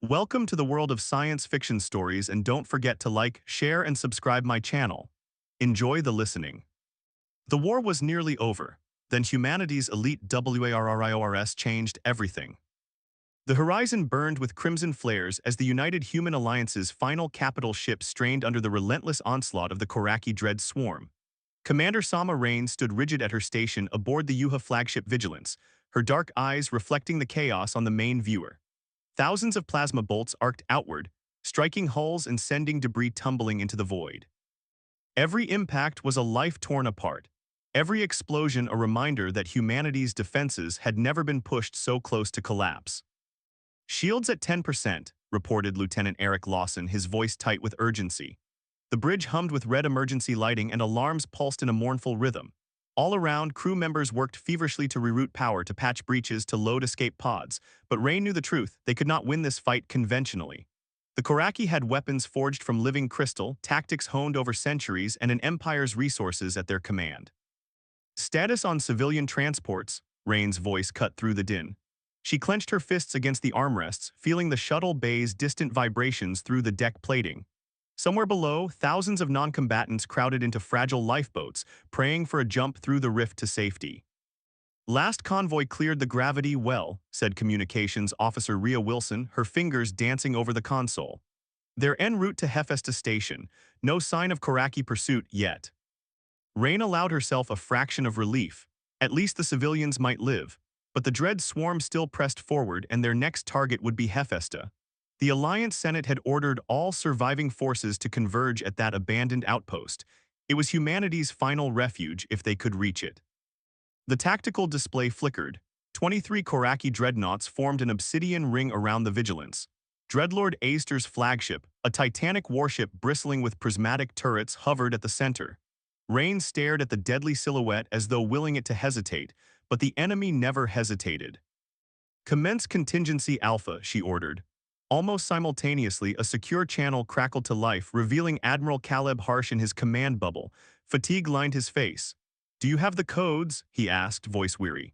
Welcome to the world of science fiction stories, and don't forget to like, share, and subscribe my channel. Enjoy the listening. The war was nearly over. Then humanity's elite WARRIORS changed everything. The horizon burned with crimson flares as the United Human Alliance's final capital ship strained under the relentless onslaught of the Koraki Dread swarm. Commander Sama Rain stood rigid at her station aboard the Yuha flagship Vigilance, her dark eyes reflecting the chaos on the main viewer. Thousands of plasma bolts arced outward, striking hulls and sending debris tumbling into the void. Every impact was a life torn apart, every explosion a reminder that humanity's defenses had never been pushed so close to collapse. "Shields at 10%, reported Lieutenant Eric Lawson, his voice tight with urgency. The bridge hummed with red emergency lighting and alarms pulsed in a mournful rhythm. All around, crew members worked feverishly to reroute power, to patch breaches, to load escape pods. But Rain knew the truth. They could not win this fight conventionally. The Koraki had weapons forged from living crystal, tactics honed over centuries, and an empire's resources at their command. "Status on civilian transports," Rain's voice cut through the din. She clenched her fists against the armrests, feeling the shuttle bay's distant vibrations through the deck plating. Somewhere below, thousands of non-combatants crowded into fragile lifeboats, praying for a jump through the rift to safety. "Last convoy cleared the gravity well," said Communications Officer Rhea Wilson, her fingers dancing over the console. "They're en route to Hephaestus Station. No sign of Koraki pursuit yet." Rain allowed herself a fraction of relief. At least the civilians might live. But the dread swarm still pressed forward, and their next target would be Hephaestus. The Alliance Senate had ordered all surviving forces to converge at that abandoned outpost. It was humanity's final refuge if they could reach it. The tactical display flickered. 23 Koraki dreadnoughts formed an obsidian ring around the Vigilance. Dreadlord Aster's flagship, a titanic warship bristling with prismatic turrets, hovered at the center. Rain stared at the deadly silhouette as though willing it to hesitate, but the enemy never hesitated. "Commence contingency alpha," she ordered. Almost simultaneously, a secure channel crackled to life, revealing Admiral Caleb Harsh in his command bubble. Fatigue lined his face. "Do you have the codes?" he asked, voice weary.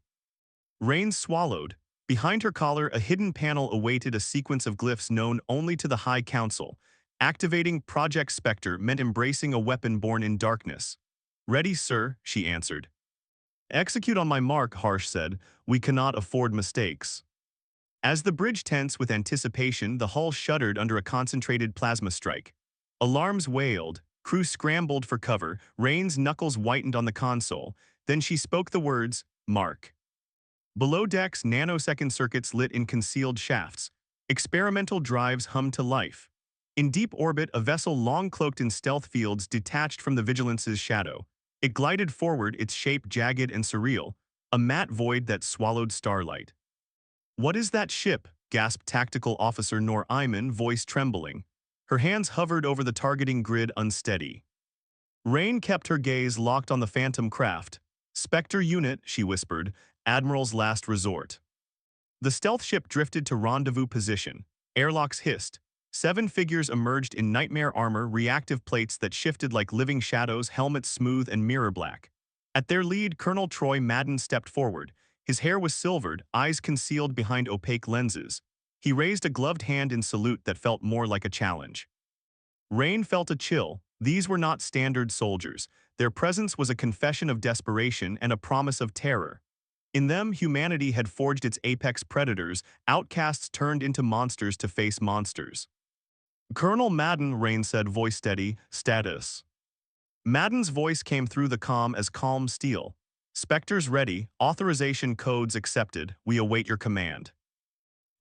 Rain swallowed. Behind her collar, a hidden panel awaited a sequence of glyphs known only to the High Council. Activating Project Spectre meant embracing a weapon born in darkness. "Ready, sir," she answered. "Execute on my mark," Harsh said. "We cannot afford mistakes." As the bridge tensed with anticipation, the hull shuddered under a concentrated plasma strike. Alarms wailed, crew scrambled for cover, Rain's knuckles whitened on the console. Then she spoke the words, "Mark." Below decks, nanosecond circuits lit in concealed shafts. Experimental drives hummed to life. In deep orbit, a vessel long cloaked in stealth fields detached from the Vigilance's shadow. It glided forward, its shape jagged and surreal, a matte void that swallowed starlight. "What is that ship?" gasped Tactical Officer Noor Ayman, voice trembling. Her hands hovered over the targeting grid, unsteady. Rain kept her gaze locked on the phantom craft. "Spectre unit," she whispered, "Admiral's last resort." The stealth ship drifted to rendezvous position. Airlocks hissed. 7 figures emerged in nightmare armor, reactive plates that shifted like living shadows, helmets smooth and mirror black. At their lead, Colonel Troy Madden stepped forward. His hair was silvered, eyes concealed behind opaque lenses. He raised a gloved hand in salute that felt more like a challenge. Rain felt a chill. These were not standard soldiers. Their presence was a confession of desperation and a promise of terror. In them, humanity had forged its apex predators, outcasts turned into monsters to face monsters. "Colonel Madden," Rain said, voice steady, "status." Madden's voice came through the comm as calm steel. "Spectres ready, authorization codes accepted, we await your command."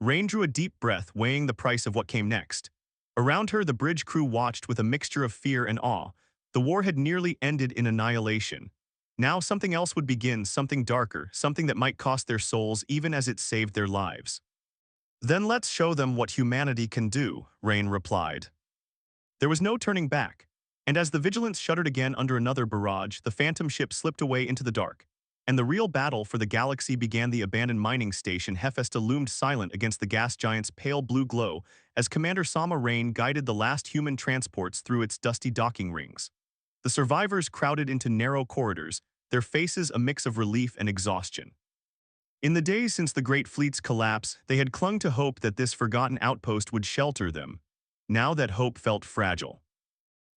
Rain drew a deep breath, weighing the price of what came next. Around her, the bridge crew watched with a mixture of fear and awe. The war had nearly ended in annihilation. Now something else would begin, something darker, something that might cost their souls even as it saved their lives. "Then let's show them what humanity can do," Rain replied. There was no turning back. And as the Vigilance shuddered again under another barrage, the phantom ship slipped away into the dark. And the real battle for the galaxy began. The abandoned mining station Hephaestus loomed silent against the gas giant's pale blue glow as Commander Sama Rain guided the last human transports through its dusty docking rings. The survivors crowded into narrow corridors, their faces a mix of relief and exhaustion. In the days since the Great Fleet's collapse, they had clung to hope that this forgotten outpost would shelter them. Now that hope felt fragile.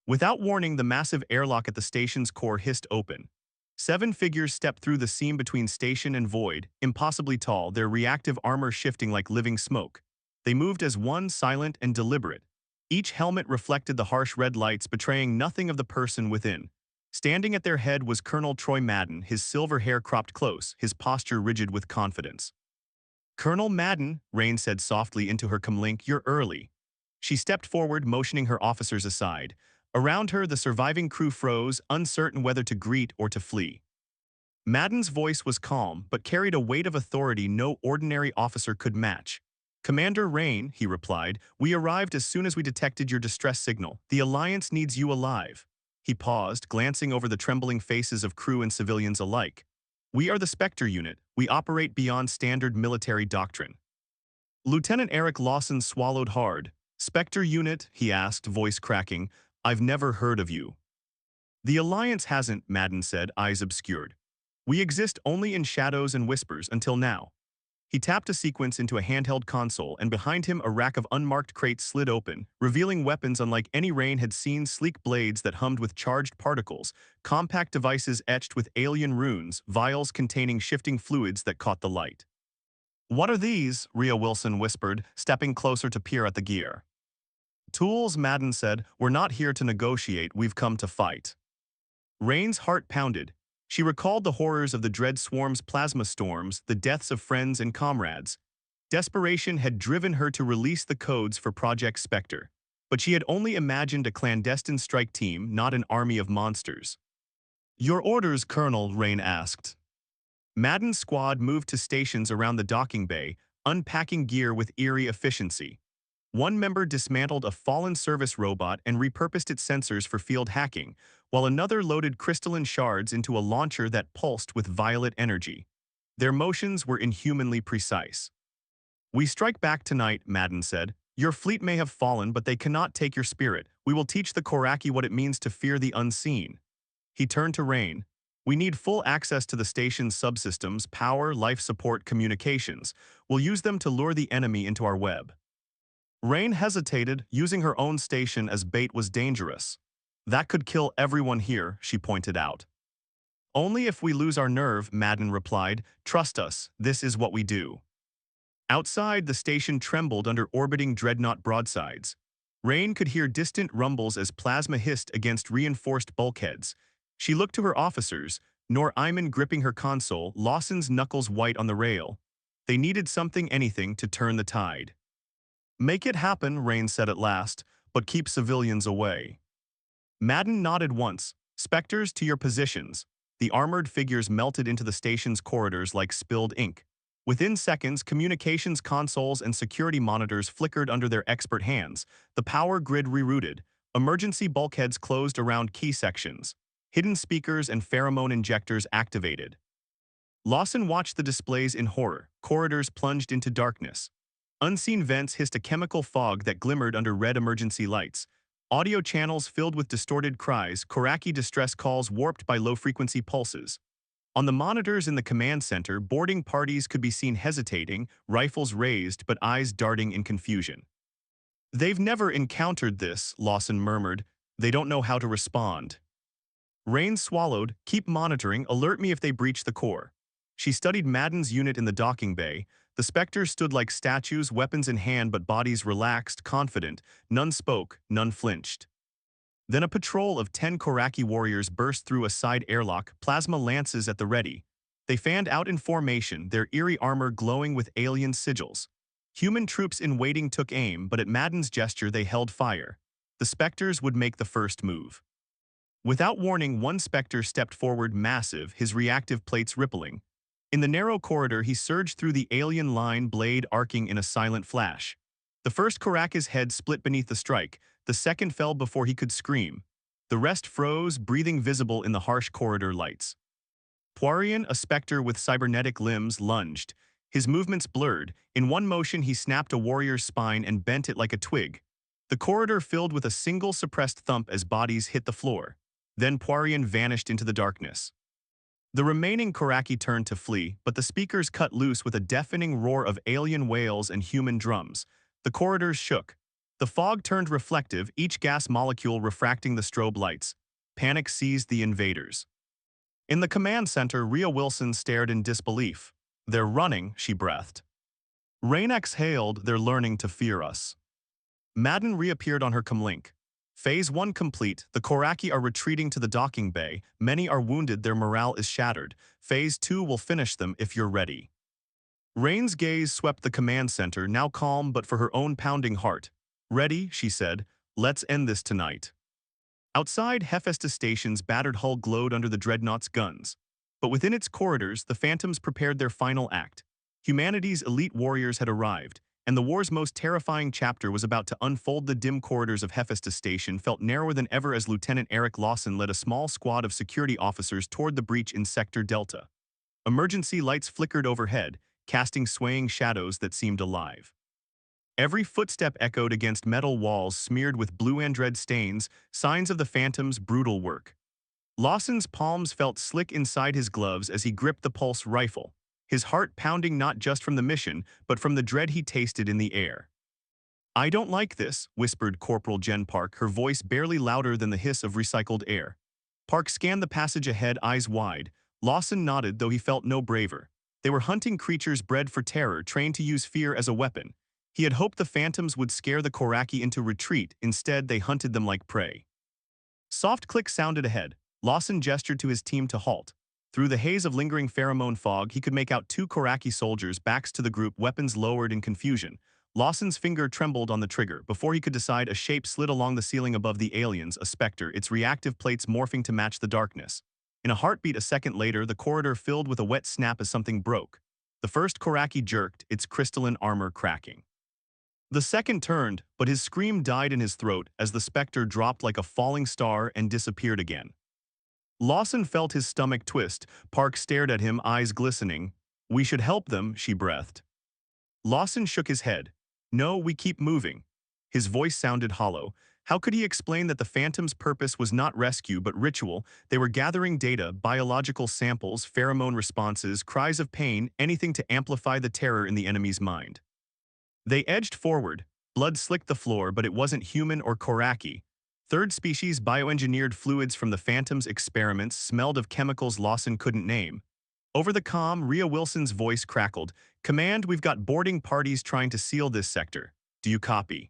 Without warning, the massive airlock at the station's core hissed open. 7 figures stepped through the seam between station and void, impossibly tall, their reactive armor shifting like living smoke. They moved as one, silent and deliberate. Each helmet reflected the harsh red lights, betraying nothing of the person within. Standing at their head was Colonel Troy Madden, his silver hair cropped close, his posture rigid with confidence. "Colonel Madden," Rain said softly into her comlink, "you're early." She stepped forward, motioning her officers aside. Around her, the surviving crew froze, uncertain whether to greet or to flee. Madden's voice was calm, but carried a weight of authority no ordinary officer could match. "Commander Rain," he replied, "we arrived as soon as we detected your distress signal. The Alliance needs you alive." He paused, glancing over the trembling faces of crew and civilians alike. "We are the Spectre unit. We operate beyond standard military doctrine." Lieutenant Eric Lawson swallowed hard. "Spectre unit?" he asked, voice cracking. "I've never heard of you." "The Alliance hasn't," Madden said, eyes obscured. "We exist only in shadows and whispers until now." He tapped a sequence into a handheld console, and behind him a rack of unmarked crates slid open, revealing weapons unlike any Rain had seen, sleek blades that hummed with charged particles, compact devices etched with alien runes, vials containing shifting fluids that caught the light. "What are these?" Rhea Wilson whispered, stepping closer to peer at the gear. "Tools," Madden said. "We're not here to negotiate, we've come to fight." Rain's heart pounded. She recalled the horrors of the Dread Swarm's plasma storms, the deaths of friends and comrades. Desperation had driven her to release the codes for Project Spectre. But she had only imagined a clandestine strike team, not an army of monsters. "Your orders, Colonel?" Rain asked. Madden's squad moved to stations around the docking bay, unpacking gear with eerie efficiency. One member dismantled a fallen service robot and repurposed its sensors for field hacking, while another loaded crystalline shards into a launcher that pulsed with violet energy. Their motions were inhumanly precise. "We strike back tonight," Madden said. "Your fleet may have fallen, but they cannot take your spirit. We will teach the Koraki what it means to fear the unseen." He turned to Rain. "We need full access to the station's subsystems, power, life support, communications. We'll use them to lure the enemy into our web." Rain hesitated. Using her own station as bait was dangerous. "That could kill everyone here," she pointed out. "Only if we lose our nerve," Madden replied. "Trust us, this is what we do." Outside, the station trembled under orbiting dreadnought broadsides. Rain could hear distant rumbles as plasma hissed against reinforced bulkheads. She looked to her officers, Nor Iman gripping her console, Lawson's knuckles white on the rail. They needed something, anything, to turn the tide. "Make it happen," Rain said at last, "but keep civilians away." Madden nodded once. "Spectres, to your positions." The armored figures melted into the station's corridors like spilled ink. Within seconds, communications consoles and security monitors flickered under their expert hands, the power grid rerouted, emergency bulkheads closed around key sections, hidden speakers and pheromone injectors activated. Lawson watched the displays in horror. Corridors plunged into darkness. Unseen vents hissed a chemical fog that glimmered under red emergency lights. Audio channels filled with distorted cries, Koraki distress calls warped by low-frequency pulses. On the monitors in the command center, boarding parties could be seen hesitating, rifles raised but eyes darting in confusion. "They've never encountered this," Lawson murmured. "They don't know how to respond." Rain swallowed. "Keep monitoring, alert me if they breach the core." She studied Madden's unit in the docking bay. The Spectres stood like statues, weapons in hand but bodies relaxed, confident. None spoke, none flinched. Then a patrol of 10 Koraki warriors burst through a side airlock, plasma lances at the ready. They fanned out in formation, their eerie armor glowing with alien sigils. Human troops in waiting took aim, but at Madden's gesture they held fire. The Spectres would make the first move. Without warning, one Spectre stepped forward, massive, his reactive plates rippling. In the narrow corridor, he surged through the alien line, blade arcing in a silent flash. The first Koraka's head split beneath the strike. The second fell before he could scream. The rest froze, breathing visible in the harsh corridor lights. Poirian, a Spectre with cybernetic limbs, lunged. His movements blurred. In one motion, he snapped a warrior's spine and bent it like a twig. The corridor filled with a single suppressed thump as bodies hit the floor. Then Poirian vanished into the darkness. The remaining Koraki turned to flee, but the speakers cut loose with a deafening roar of alien wails and human drums. The corridors shook. The fog turned reflective, each gas molecule refracting the strobe lights. Panic seized the invaders. In the command center, Rhea Wilson stared in disbelief. "They're running," she breathed. Rain exhaled, "They're learning to fear us." Madden reappeared on her comlink. Phase 1 complete, the Koraki are retreating to the docking bay, many are wounded, their morale is shattered. Phase 2 will finish them if you're ready. Rain's gaze swept the command center, now calm but for her own pounding heart. "Ready," she said. "Let's end this tonight." Outside Hephaestus Station's battered hull glowed under the dreadnought's guns. But within its corridors, the Phantoms prepared their final act. Humanity's elite warriors had arrived, and the war's most terrifying chapter was about to unfold. The dim corridors of Hephaestus Station felt narrower than ever as Lieutenant Eric Lawson led a small squad of security officers toward the breach in Sector Delta. Emergency lights flickered overhead, casting swaying shadows that seemed alive. Every footstep echoed against metal walls smeared with blue andred stains, signs of the Phantom's brutal work. Lawson's palms felt slick inside his gloves as he gripped the pulse rifle, his heart pounding not just from the mission, but from the dread he tasted in the air. "I don't like this," whispered Corporal Jen Park, her voice barely louder than the hiss of recycled air. Park scanned the passage ahead, eyes wide. Lawson nodded, though he felt no braver. They were hunting creatures bred for terror, trained to use fear as a weapon. He had hoped the Phantoms would scare the Koraki into retreat, instead they hunted them like prey. Soft clicks sounded ahead. Lawson gestured to his team to halt. Through the haze of lingering pheromone fog, he could make out two Koraki soldiers, backs to the group, weapons lowered in confusion. Lawson's finger trembled on the trigger. Before he could decide, a shape slid along the ceiling above the aliens, a specter, its reactive plates morphing to match the darkness. In a heartbeat a second later, the corridor filled with a wet snap as something broke. The first Koraki jerked, its crystalline armor cracking. The second turned, but his scream died in his throat as the specter dropped like a falling star and disappeared again. Lawson felt his stomach twist. Park stared at him, eyes glistening. "We should help them," she breathed. Lawson shook his head. "No, we keep moving." His voice sounded hollow. How could he explain that the Phantom's purpose was not rescue but ritual? They were gathering data, biological samples, pheromone responses, cries of pain, anything to amplify the terror in the enemy's mind. They edged forward. Blood slicked the floor, but it wasn't human or Koraki. Third species bioengineered fluids from the Phantom's experiments smelled of chemicals Lawson couldn't name. Over the comm, Rhea Wilson's voice crackled. "Command, we've got boarding parties trying to seal this sector. Do you copy?"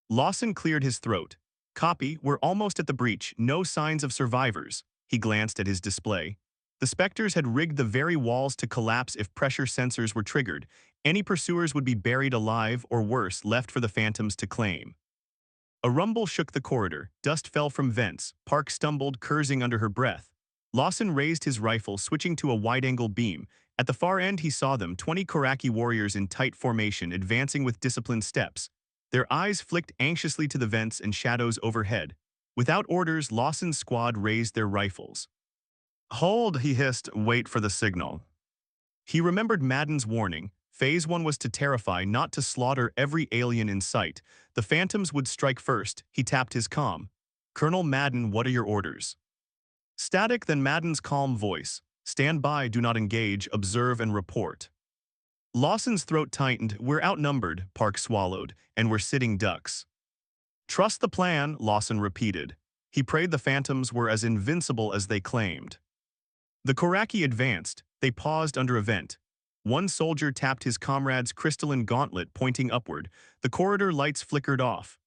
Lawson cleared his throat. "Copy, we're almost at the breach, no signs of survivors." He glanced at his display. The Spectres had rigged the very walls to collapse if pressure sensors were triggered. Any pursuers would be buried alive, or worse, left for the Phantoms to claim. A rumble shook the corridor. Dust fell from vents. Park stumbled, cursing under her breath. Lawson raised his rifle, switching to a wide-angle beam. At the far end he saw them, 20 Koraki warriors in tight formation, advancing with disciplined steps. Their eyes flicked anxiously to the vents and shadows overhead. Without orders, Lawson's squad raised their rifles. "Hold," he hissed, "wait for the signal." He remembered Madden's warning. Phase 1 was to terrify, not to slaughter every alien in sight. The Phantoms would strike first. He tapped his comm. "Colonel Madden, what are your orders?" Static, then Madden's calm voice. "Stand by, do not engage, observe and report." Lawson's throat tightened. "We're outnumbered," Park swallowed, "and we're sitting ducks." "Trust the plan," Lawson repeated. He prayed the Phantoms were as invincible as they claimed. The Koraki advanced. They paused under a vent. One soldier tapped his comrade's crystalline gauntlet, pointing upward. The corridor lights flickered off.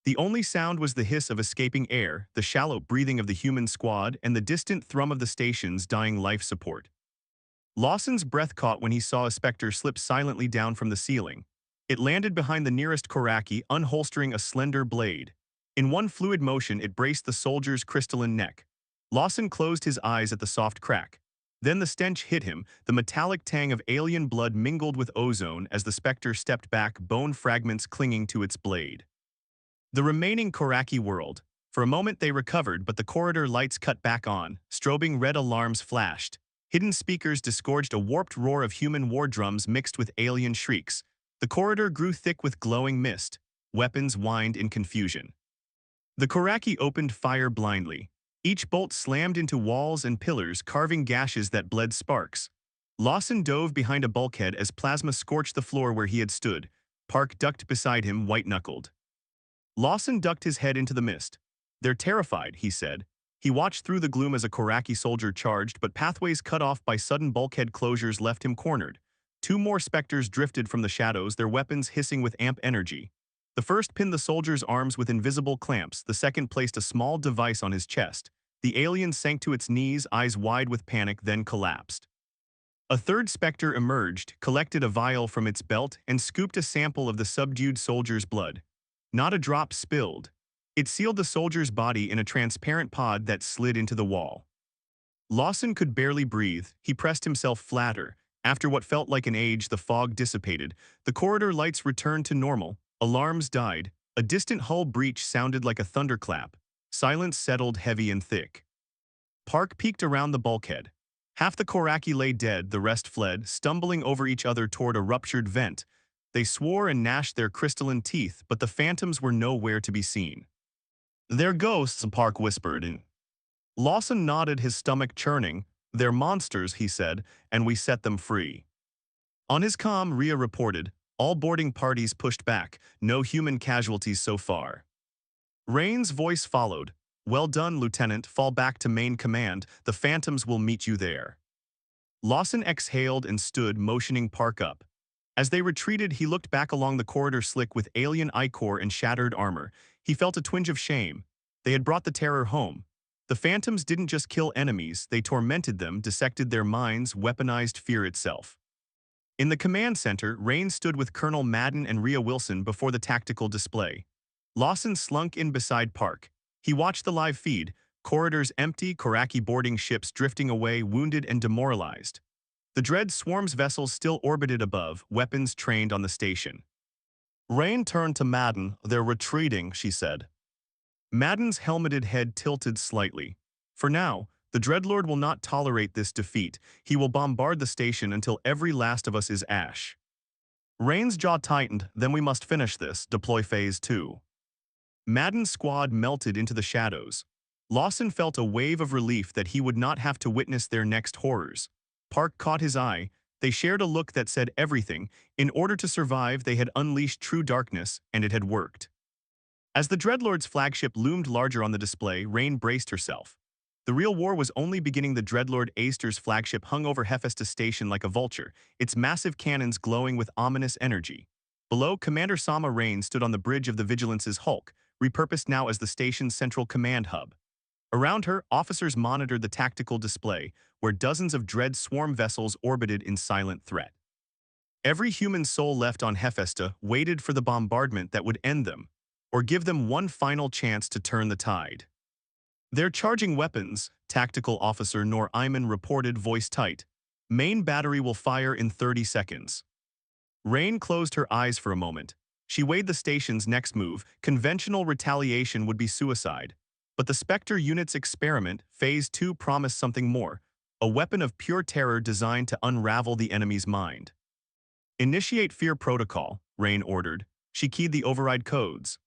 The only sound was the hiss of escaping air, the shallow breathing of the human squad, and the distant thrum of the station's dying life support. Lawson's breath caught when he saw a specter slip silently down from the ceiling. It landed behind the nearest Koraki, unholstering a slender blade. In one fluid motion, it braced the soldier's crystalline neck. Lawson closed his eyes at the soft crack. Then the stench hit him, the metallic tang of alien blood mingled with ozone as the specter stepped back, bone fragments clinging to its blade. The remaining Koraki whirled. For a moment they recovered, but the corridor lights cut back on. Strobing red alarms flashed. Hidden speakers disgorged a warped roar of human war drums mixed with alien shrieks. The corridor grew thick with glowing mist. Weapons whined in confusion. The Koraki opened fire blindly. Each bolt slammed into walls and pillars, carving gashes that bled sparks. Lawson dove behind a bulkhead as plasma scorched the floor where he had stood. Park ducked beside him, white-knuckled. Lawson ducked his head into the mist. "They're terrified," he said. He watched through the gloom as a Koraki soldier charged, but pathways cut off by sudden bulkhead closures left him cornered. Two more specters drifted from the shadows, their weapons hissing with amp energy. The first pinned the soldier's arms with invisible clamps, the second placed a small device on his chest. The alien sank to its knees, eyes wide with panic, then collapsed. A third specter emerged, collected a vial from its belt, and scooped a sample of the subdued soldier's blood. Not a drop spilled. It sealed the soldier's body in a transparent pod that slid into the wall. Lawson could barely breathe. He pressed himself flatter. After what felt like an age, the fog dissipated. The corridor lights returned to normal. Alarms died. A distant hull breach sounded like a thunderclap. Silence settled heavy and thick. Park peeked around the bulkhead. Half the Koraki lay dead, the rest fled, stumbling over each other toward a ruptured vent. They swore and gnashed their crystalline teeth, but the phantoms were nowhere to be seen. "They're ghosts," Park whispered. Lawson nodded, his stomach churning. "They're monsters," he said, "and we set them free." On his comm, Rhea reported, "All boarding parties pushed back, no human casualties so far." Rain's voice followed, "Well done, Lieutenant, fall back to main command, the phantoms will meet you there." Lawson exhaled and stood, motioning Park up. As they retreated, he looked back along the corridor slick with alien ichor and shattered armor. He felt a twinge of shame. They had brought the terror home. The phantoms didn't just kill enemies, they tormented them, dissected their minds, weaponized fear itself. In the command center, Rain stood with Colonel Madden and Rhea Wilson before the tactical display. Lawson slunk in beside Park. He watched the live feed, corridors empty, Koraki boarding ships drifting away, wounded and demoralized. The Dread Swarm's vessels still orbited above, weapons trained on the station. Rain turned to Madden. "They're retreating," she said. Madden's helmeted head tilted slightly. "For now, the Dreadlord will not tolerate this defeat. He will bombard the station until every last of us is ash." Rain's jaw tightened. "Then we must finish this, deploy Phase 2. Madden's squad melted into the shadows. Lawson felt a wave of relief that he would not have to witness their next horrors. Park caught his eye. They shared a look that said everything. In order to survive, they had unleashed true darkness, and it had worked. As the Dreadlord's flagship loomed larger on the display, Rain braced herself. The real war was only beginning. The Dreadlord Aster's flagship hung over Hephaestus Station like a vulture, its massive cannons glowing with ominous energy. Below, Commander Sama Rain stood on the bridge of the Vigilance's hulk, repurposed now as the station's central command hub. Around her, officers monitored the tactical display, where dozens of Dread Swarm vessels orbited in silent threat. Every human soul left on Hephaestus waited for the bombardment that would end them, or give them one final chance to turn the tide. "They're charging weapons," Tactical Officer Nor Iman reported, voice tight. "Main battery will fire in 30 seconds. Rain closed her eyes for a moment. She weighed the station's next move. Conventional retaliation would be suicide. But the Spectre unit's experiment, Phase 2, promised something more. A weapon of pure terror designed to unravel the enemy's mind. "Initiate fear protocol," Rain ordered. She keyed the override codes.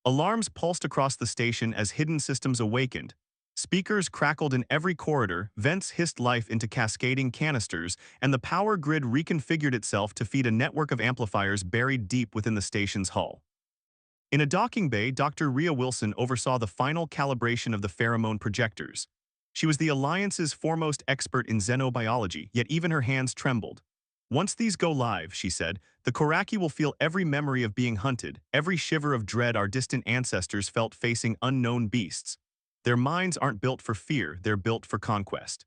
Alarms pulsed across the station as hidden systems awakened. Speakers crackled in every corridor, vents hissed life into cascading canisters, and the power grid reconfigured itself to feed a network of amplifiers buried deep within the station's hull. In a docking bay, Dr. Rhea Wilson oversaw the final calibration of the pheromone projectors. She was the Alliance's foremost expert in xenobiology, yet even her hands trembled. "Once these go live," she said, "the Koraki will feel every memory of being hunted, every shiver of dread our distant ancestors felt facing unknown beasts. Their minds aren't built for fear, they're built for conquest."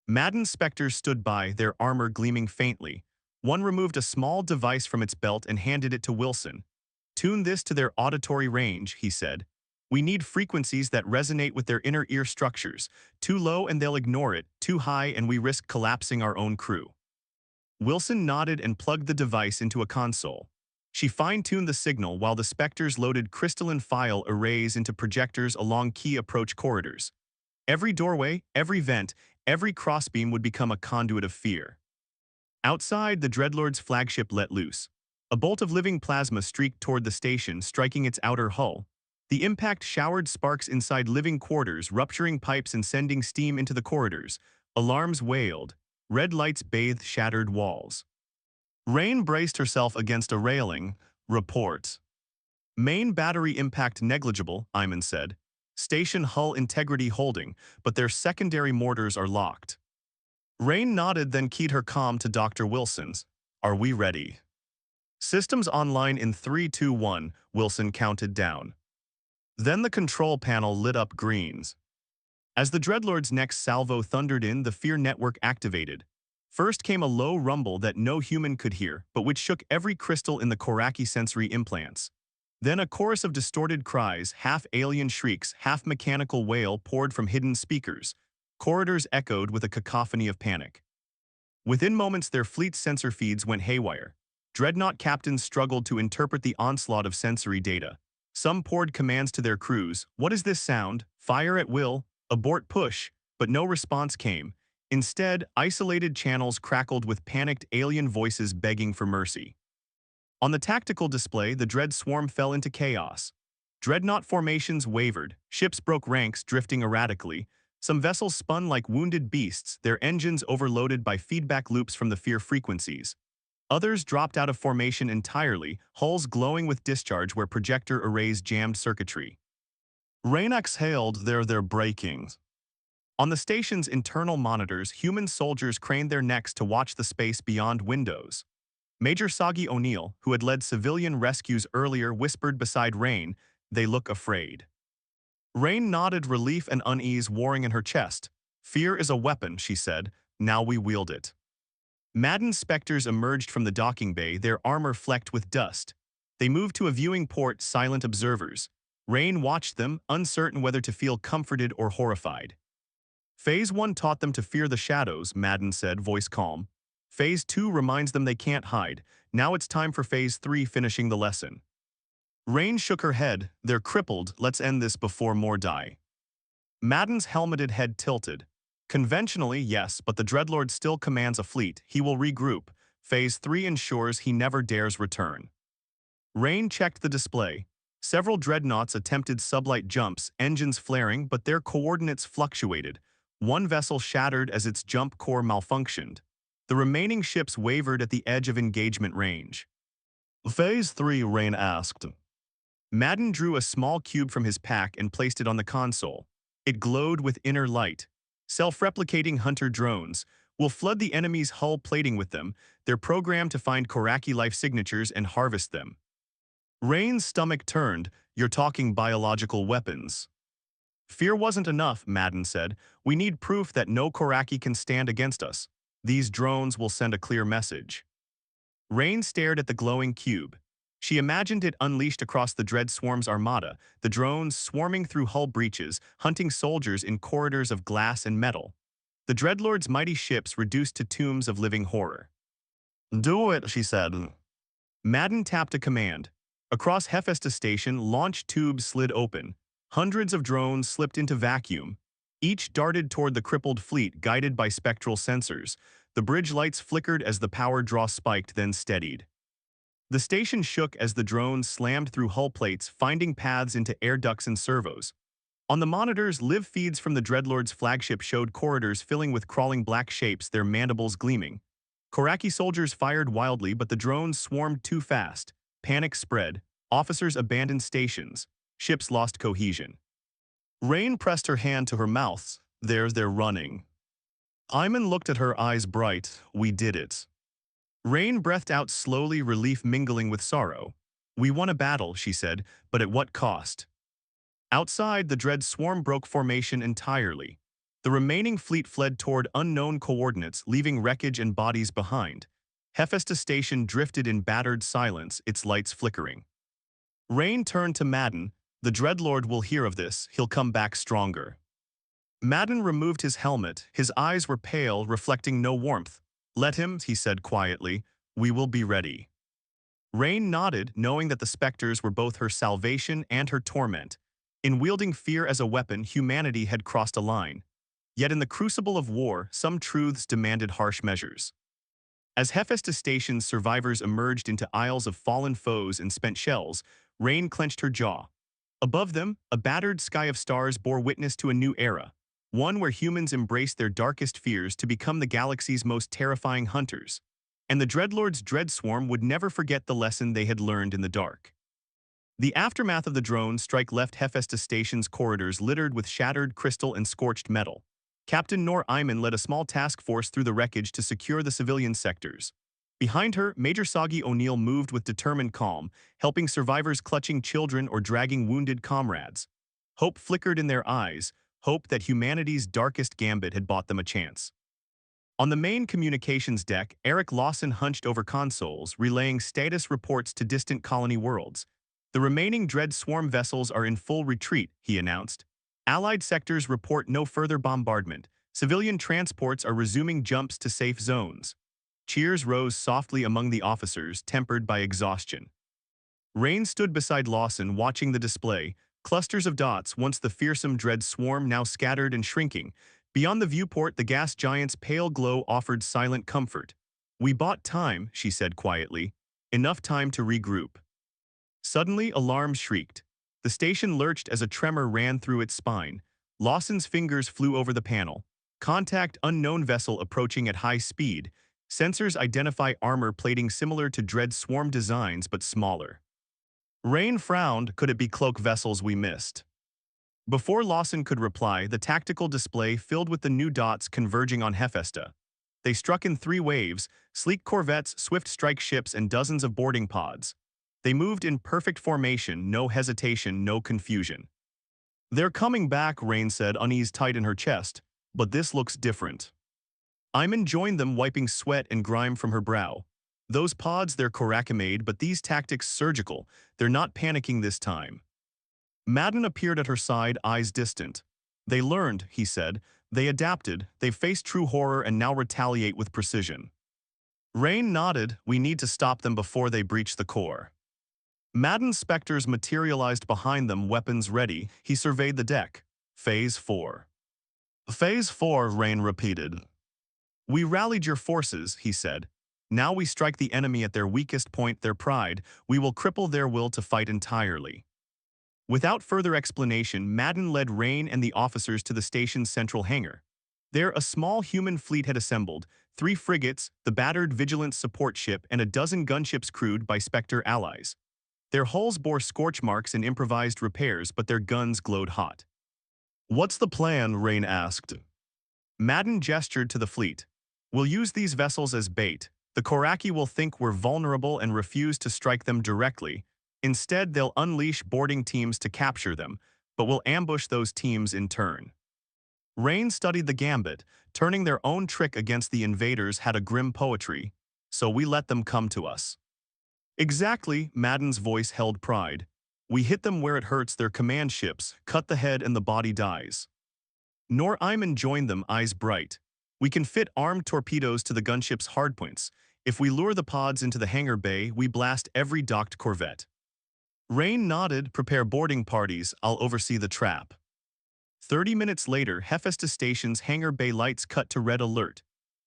Madden's specters stood by, their armor gleaming faintly. One removed a small device from its belt and handed it to Wilson. "Tune this to their auditory range," he said. "We need frequencies that resonate with their inner ear structures. Too low and they'll ignore it, too high and we risk collapsing our own crew." Wilson nodded and plugged the device into a console. She fine-tuned the signal while the specters loaded crystalline file arrays into projectors along key approach corridors. Every doorway, every vent, every crossbeam would become a conduit of fear. Outside, the Dreadlord's flagship let loose. A bolt of living plasma streaked toward the station, striking its outer hull. The impact showered sparks inside living quarters, rupturing pipes and sending steam into the corridors. Alarms wailed. Red lights bathed shattered walls. Rain braced herself against a railing. Report. Main battery impact negligible, Iman said. Station hull integrity holding, but their secondary mortars are locked. Rain nodded, then keyed her comm to Dr. Wilson's. Are we ready? Systems online in 3, 2, 1, Wilson counted down. Then the control panel lit up greens. As the Dreadlord's next salvo thundered in, the fear network activated. First came a low rumble that no human could hear, but which shook every crystal in the Koraki sensory implants. Then a chorus of distorted cries, half alien shrieks, half mechanical wail poured from hidden speakers. Corridors echoed with a cacophony of panic. Within moments, their fleet's sensor feeds went haywire. Dreadnought captains struggled to interpret the onslaught of sensory data. Some poured commands to their crews. What is this sound? Fire at will? Abort push? But no response came. Instead, isolated channels crackled with panicked alien voices begging for mercy. On the tactical display, the Dread swarm fell into chaos. Dreadnought formations wavered, ships broke ranks, drifting erratically. Some vessels spun like wounded beasts, their engines overloaded by feedback loops from the fear frequencies. Others dropped out of formation entirely, hulls glowing with discharge where projector arrays jammed circuitry. Rain exhaled, they're breaking. On the station's internal monitors, human soldiers craned their necks to watch the space beyond windows. Major Sagi O'Neill, who had led civilian rescues earlier, whispered beside Rain, "They look afraid." Rain nodded, relief and unease warring in her chest. "Fear is a weapon," she said. "Now we wield it." Maddened specters emerged from the docking bay, their armor flecked with dust. They moved to a viewing port, silent observers. Rain watched them, uncertain whether to feel comforted or horrified. Phase 1 taught them to fear the shadows, Madden said, voice calm. Phase 2 reminds them they can't hide. Now it's time for Phase 3, finishing the lesson. Rain shook her head. "They're crippled. Let's end this before more die." Madden's helmeted head tilted. "Conventionally, yes, but the Dreadlord still commands a fleet. He will regroup. Phase 3 ensures he never dares return." Rain checked the display. Several dreadnoughts attempted sublight jumps, engines flaring, but their coordinates fluctuated. One vessel shattered as its jump core malfunctioned. The remaining ships wavered at the edge of engagement range. "Phase 3, Rain asked." Madden drew a small cube from his pack and placed it on the console. It glowed with inner light. Self-replicating hunter drones will flood the enemy's hull plating with them. They're programmed to find Koraki life signatures and harvest them. Rain's stomach turned. "You're talking biological weapons." "Fear wasn't enough," Madden said. "We need proof that no Koraki can stand against us. These drones will send a clear message." Rain stared at the glowing cube. She imagined it unleashed across the Dread Swarm's armada, the drones swarming through hull breaches, hunting soldiers in corridors of glass and metal. The Dreadlord's mighty ships reduced to tombs of living horror. "Do it," she said. Madden tapped a command. Across Hephaestus Station, launch tubes slid open. Hundreds of drones slipped into vacuum. Each darted toward the crippled fleet, guided by spectral sensors. The bridge lights flickered as the power draw spiked, then steadied. The station shook as the drones slammed through hull plates, finding paths into air ducts and servos. On the monitors, live feeds from the Dreadlord's flagship showed corridors filling with crawling black shapes, their mandibles gleaming. Koraki soldiers fired wildly, but the drones swarmed too fast. Panic spread. Officers abandoned stations. Ships lost cohesion. Rain pressed her hand to her mouth. They're running." Iman looked at her, eyes bright. "We did it." Rain breathed out slowly, relief mingling with sorrow. "We won a battle," she said, "but at what cost?" Outside, the Dread swarm broke formation entirely. The remaining fleet fled toward unknown coordinates, leaving wreckage and bodies behind. Hephaestus Station drifted in battered silence, its lights flickering. Rain turned to Madden. "The Dreadlord will hear of this. He'll come back stronger." Madden removed his helmet. His eyes were pale, reflecting no warmth. "Let him," he said quietly. "We will be ready." Rain nodded, knowing that the specters were both her salvation and her torment. In wielding fear as a weapon, humanity had crossed a line. Yet in the crucible of war, some truths demanded harsh measures. As Hephaestus Station's survivors emerged into aisles of fallen foes and spent shells, Rain clenched her jaw. Above them, a battered sky of stars bore witness to a new era, one where humans embraced their darkest fears to become the galaxy's most terrifying hunters. And the Dreadlord's dread swarm would never forget the lesson they had learned in the dark. The aftermath of the drone strike left Hephaestus Station's corridors littered with shattered crystal and scorched metal. Captain Nor Iman led a small task force through the wreckage to secure the civilian sectors. Behind her, Major Soggy O'Neill moved with determined calm, helping survivors clutching children or dragging wounded comrades. Hope flickered in their eyes, hope that humanity's darkest gambit had bought them a chance. On the main communications deck, Eric Lawson hunched over consoles, relaying status reports to distant colony worlds. The remaining Dread Swarm vessels are in full retreat, he announced. Allied sectors report no further bombardment. Civilian transports are resuming jumps to safe zones. Cheers rose softly among the officers, tempered by exhaustion. Rain stood beside Lawson, watching the display. Clusters of dots, once the fearsome Dread Swarm, now scattered and shrinking. Beyond the viewport, the gas giant's pale glow offered silent comfort. "We bought time," she said quietly. "Enough time to regroup." Suddenly, alarms shrieked. The station lurched as a tremor ran through its spine. Lawson's fingers flew over the panel. "Contact unknown vessel approaching at high speed. Sensors identify armor plating similar to Dread Swarm designs but smaller." Rain frowned. Could it be cloak vessels we missed? Before Lawson could reply, the tactical display filled with the new dots converging on Hephaestus. They struck in three waves: sleek corvettes, swift strike ships, and dozens of boarding pods. They moved in perfect formation, no hesitation, no confusion. "They're coming back," Rain said, unease tight in her chest. "But this looks different." Iman joined them, wiping sweat and grime from her brow. "Those pods, they're Korakimade, but these tactics surgical. They're not panicking this time." Madden appeared at her side, eyes distant. "They learned," he said. "They adapted, they faced true horror and now retaliate with precision." Rain nodded. "We need to stop them before they breach the core." Madden's specters materialized behind them, weapons ready. He surveyed the deck. "Phase 4. "Phase 4, Rain repeated. "We rallied your forces," he said. "Now we strike the enemy at their weakest point, their pride. We will cripple their will to fight entirely." Without further explanation, Madden led Rain and the officers to the station's central hangar. There, a small human fleet had assembled: 3 frigates, the battered Vigilance support ship, and a dozen gunships crewed by Spectre allies. Their hulls bore scorch marks and improvised repairs, but their guns glowed hot. "What's the plan?" Rain asked. Madden gestured to the fleet. "We'll use these vessels as bait. The Koraki will think we're vulnerable and refuse to strike them directly. Instead, they'll unleash boarding teams to capture them, but we'll ambush those teams in turn." Rain studied the gambit. Turning their own trick against the invaders had a grim poetry. "So we let them come to us." "Exactly," Madden's voice held pride. "We hit them where it hurts, their command ships, cut the head and the body dies." Nor Iman joined them, eyes bright. "We can fit armed torpedoes to the gunship's hardpoints. If we lure the pods into the hangar bay, we blast every docked corvette." Rain nodded. "Prepare boarding parties, I'll oversee the trap." 30 minutes later, Hephaestus Station's hangar bay lights cut to red alert.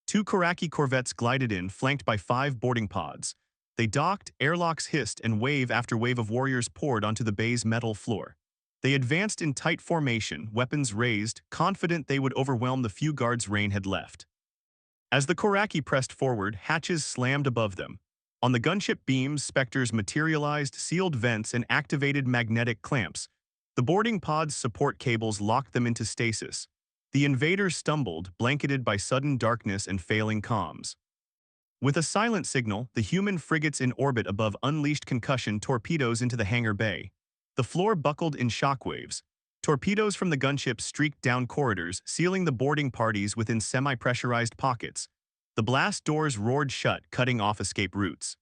2 Koraki corvettes glided in, flanked by 5 boarding pods. They docked, airlocks hissed, and wave after wave of warriors poured onto the bay's metal floor. They advanced in tight formation, weapons raised, confident they would overwhelm the few guards Rain had left. As the Koraki pressed forward, hatches slammed above them. On the gunship beams, specters materialized, sealed vents, and activated magnetic clamps. The boarding pod's support cables locked them into stasis. The invaders stumbled, blanketed by sudden darkness and failing comms. With a silent signal, the human frigates in orbit above unleashed concussion torpedoes into the hangar bay. The floor buckled in shockwaves. Torpedoes from the gunship streaked down corridors, sealing the boarding parties within semi-pressurized pockets. The blast doors roared shut, cutting off escape routes.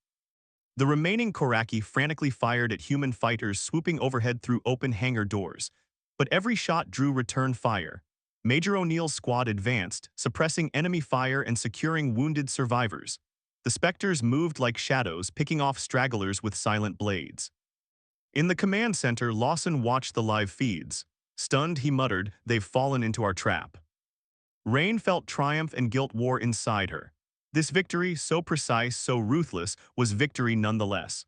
The remaining Koraki frantically fired at human fighters swooping overhead through open hangar doors. But every shot drew return fire. Major O'Neill's squad advanced, suppressing enemy fire and securing wounded survivors. The Spectres moved like shadows, picking off stragglers with silent blades. In the command center, Lawson watched the live feeds. Stunned, he muttered, "They've fallen into our trap." Rain felt triumph and guilt war inside her. This victory, so precise, so ruthless, was victory nonetheless.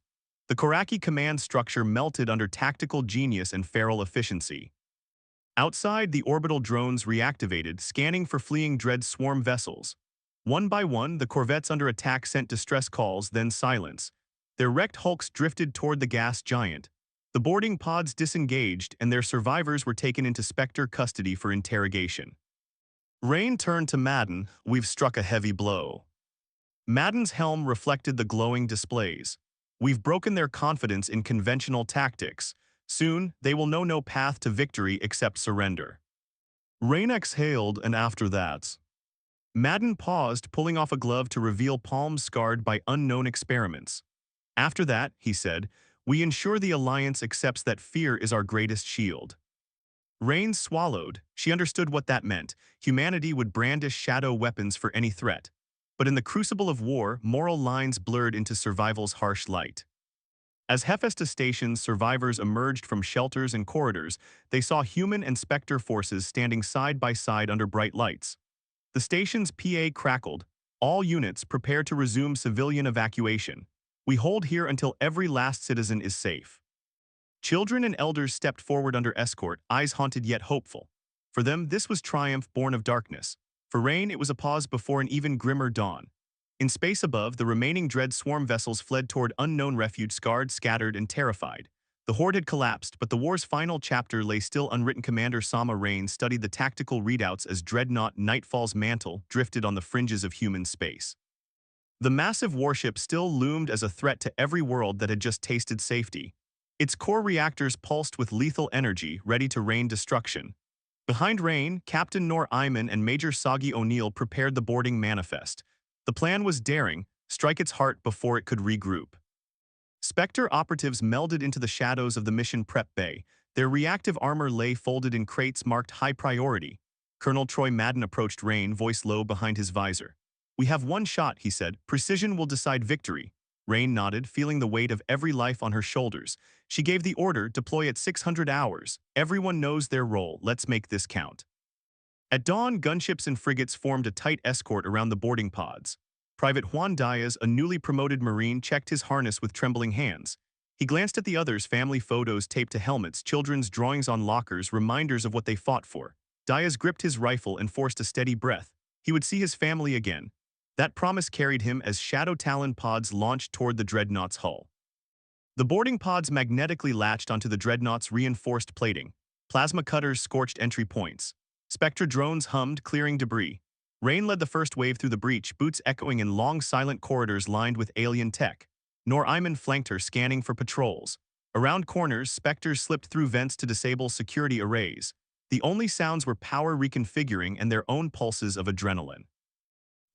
The Koraki command structure melted under tactical genius and feral efficiency. Outside, the orbital drones reactivated, scanning for fleeing Dread swarm vessels. One by one, the corvettes under attack sent distress calls, then silence. Their wrecked hulks drifted toward the gas giant. The boarding pods disengaged, and their survivors were taken into Spectre custody for interrogation. Rain turned to Madden. "We've struck a heavy blow." Madden's helm reflected the glowing displays. "We've broken their confidence in conventional tactics. Soon, they will know no path to victory except surrender." Rain exhaled, and after that. Madden paused, pulling off a glove to reveal palms scarred by unknown experiments. "After that," he said, "we ensure the Alliance accepts that fear is our greatest shield." Rain swallowed. She understood what that meant. Humanity would brandish shadow weapons for any threat. But in the crucible of war, moral lines blurred into survival's harsh light. As Hephaestus station's survivors emerged from shelters and corridors, they saw human and Spectre forces standing side by side under bright lights. The station's PA crackled. "All units prepare to resume civilian evacuation. We hold here until every last citizen is safe." Children and elders stepped forward under escort, eyes haunted yet hopeful. For them, this was triumph born of darkness. For Rain, it was a pause before an even grimmer dawn. In space above, the remaining Dread swarm vessels fled toward unknown refuge, scarred, scattered, and terrified. The horde had collapsed, but the war's final chapter lay still unwritten. Commander Sama Rain studied the tactical readouts as dreadnought Nightfall's mantle drifted on the fringes of human space. The massive warship still loomed as a threat to every world that had just tasted safety. Its core reactors pulsed with lethal energy, ready to rain destruction. Behind Rain, Captain Nor Iman and Major Sagi O'Neill prepared the boarding manifest. The plan was daring: strike its heart before it could regroup. Spectre operatives melded into the shadows of the mission prep bay. Their reactive armor lay folded in crates marked high priority. Colonel Troy Madden approached Rain, voice low behind his visor. "We have one shot," he said. "Precision will decide victory." Rain nodded, feeling the weight of every life on her shoulders. She gave the order, "Deploy at 600 hours. Everyone knows their role. Let's make this count." At dawn, gunships and frigates formed a tight escort around the boarding pods. Private Juan Diaz, a newly promoted Marine, checked his harness with trembling hands. He glanced at the others, family photos taped to helmets, children's drawings on lockers, reminders of what they fought for. Diaz gripped his rifle and forced a steady breath. He would see his family again. That promise carried him as Shadow Talon pods launched toward the Dreadnought's hull. The boarding pods magnetically latched onto the Dreadnought's reinforced plating. Plasma cutters scorched entry points. Spectre drones hummed, clearing debris. Rain led the first wave through the breach, boots echoing in long, silent corridors lined with alien tech. Nor Iman flanked her, scanning for patrols. Around corners, Spectres slipped through vents to disable security arrays. The only sounds were power reconfiguring and their own pulses of adrenaline.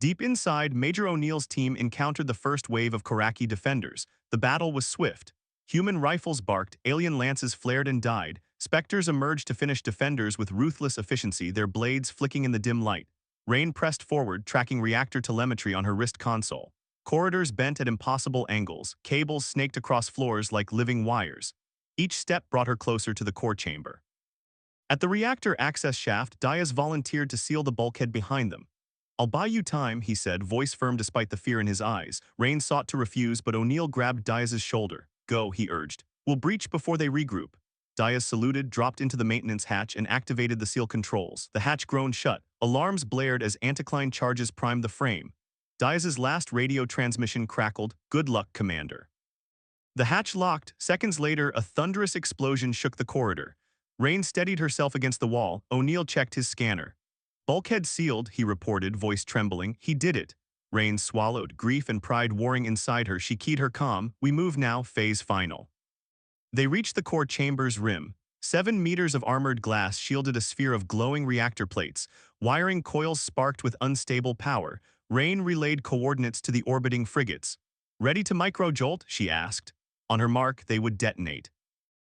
Deep inside, Major O'Neill's team encountered the first wave of Koraki defenders. The battle was swift. Human rifles barked, alien lances flared and died. Spectres emerged to finish defenders with ruthless efficiency, their blades flicking in the dim light. Rain pressed forward, tracking reactor telemetry on her wrist console. Corridors bent at impossible angles, cables snaked across floors like living wires. Each step brought her closer to the core chamber. At the reactor access shaft, Diaz volunteered to seal the bulkhead behind them. "I'll buy you time," he said, voice firm despite the fear in his eyes. Rain sought to refuse, but O'Neill grabbed Diaz's shoulder. "Go," he urged. "We'll breach before they regroup." Diaz saluted, dropped into the maintenance hatch, and activated the seal controls. The hatch groaned shut. Alarms blared as anticline charges primed the frame. Diaz's last radio transmission crackled. "Good luck, Commander." The hatch locked. Seconds later, a thunderous explosion shook the corridor. Rain steadied herself against the wall. O'Neill checked his scanner. "Bulkhead sealed," he reported, voice trembling. "He did it." Rain swallowed, grief and pride warring inside her. She keyed her comm. "We move now, phase final." They reached the core chamber's rim. 7 meters of armored glass shielded a sphere of glowing reactor plates. Wiring coils sparked with unstable power. Rain relayed coordinates to the orbiting frigates. "Ready to micro-jolt?" she asked. On her mark, they would detonate.